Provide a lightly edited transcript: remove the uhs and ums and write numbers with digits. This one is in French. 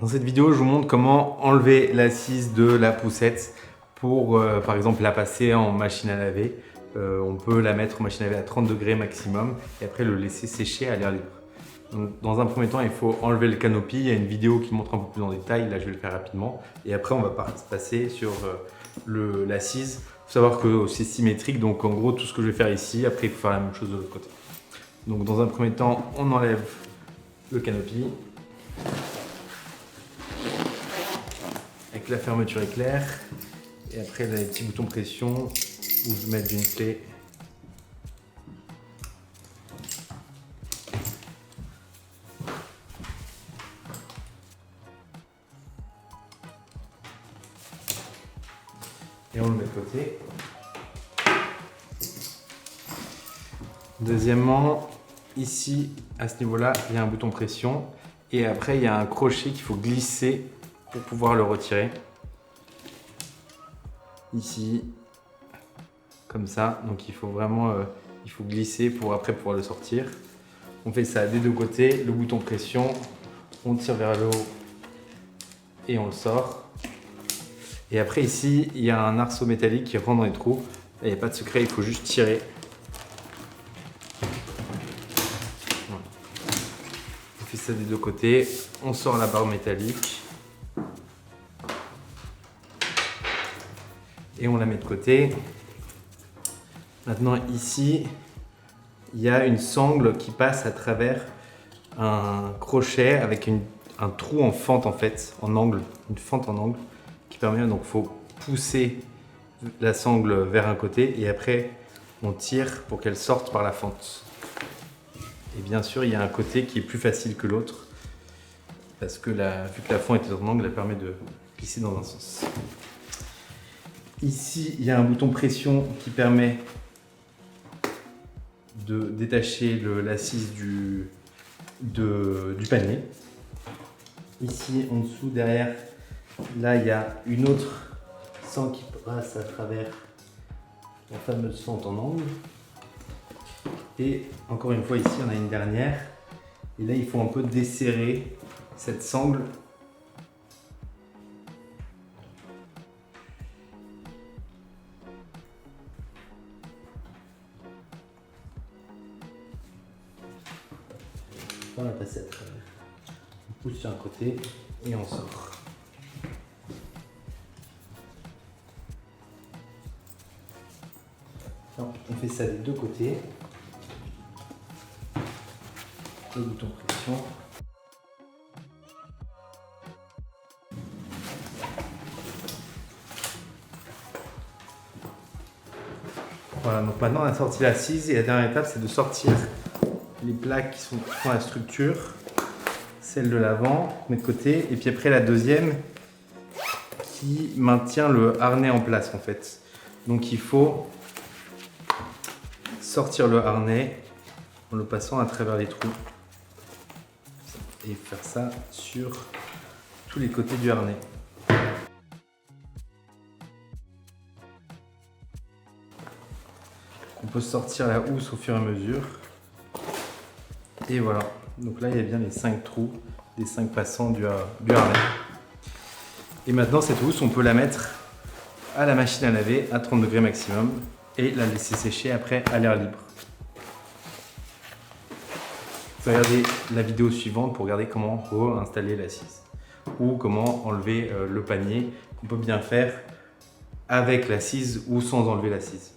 Dans cette vidéo, je vous montre comment enlever l'assise de la poussette pour, par exemple, la passer en machine à laver. On peut la mettre en machine à laver à 30 degrés maximum et après le laisser sécher à l'air libre. Donc, dans un premier temps, il faut enlever le canopy. Il y a une vidéo qui montre un peu plus en détail. Là, je vais le faire rapidement. Et après, on va passer sur l'assise. Il faut savoir que c'est symétrique. Donc, en gros, tout ce que je vais faire ici, après, il faut faire la même chose de l'autre côté. Donc, dans un premier temps, on enlève le canopy. Avec la fermeture éclair. Et après, là, les petits boutons pression où je mets une clé. Et on le met de côté. Deuxièmement, ici, à ce niveau-là, il y a un bouton pression. Et après, il y a un crochet qu'il faut glisser pour pouvoir le retirer. Ici, comme ça. Donc il faut vraiment il faut glisser pour après pouvoir le sortir. On fait ça des deux côtés. Le bouton pression, on tire vers le haut et on le sort. Et après ici, il y a un arceau métallique qui rentre dans les trous. Il n'y a pas de secret, il faut juste tirer. Voilà. On fait ça des deux côtés. On sort la barre métallique. Et on la met de côté. Maintenant ici, il y a une sangle qui passe à travers un crochet avec un trou en fente en fait, en angle, une fente en angle qui permet, donc il faut pousser la sangle vers un côté et après on tire pour qu'elle sorte par la fente. Et bien sûr il y a un côté qui est plus facile que l'autre parce que vu que la fente est en angle, elle permet de glisser dans un sens. Ici il y a un bouton pression qui permet de détacher l'assise du panier. Ici en dessous, derrière, là il y a une autre sangle qui passe à travers la fameuse fente en angle. Et encore une fois ici on a une dernière. Et là il faut un peu desserrer cette sangle. On va passer à travers. On pousse sur un côté et on sort. Alors, on fait ça des deux côtés. Le bouton pression. Voilà, donc maintenant on a sorti l'assise et la dernière étape c'est de sortir les plaques qui font la structure, celle de l'avant, on met de côté, et puis après la deuxième qui maintient le harnais en place en fait. Donc il faut sortir le harnais en le passant à travers les trous et faire ça sur tous les côtés du harnais. On peut sortir la housse au fur et à mesure. Et voilà, donc là il y a bien les 5 trous des 5 passants du harnais. Et maintenant cette housse on peut la mettre à la machine à laver à 30 degrés maximum et la laisser sécher après à l'air libre. Vous pouvez regarder la vidéo suivante pour regarder comment réinstaller l'assise ou comment enlever le panier qu'on peut bien faire avec l'assise ou sans enlever l'assise.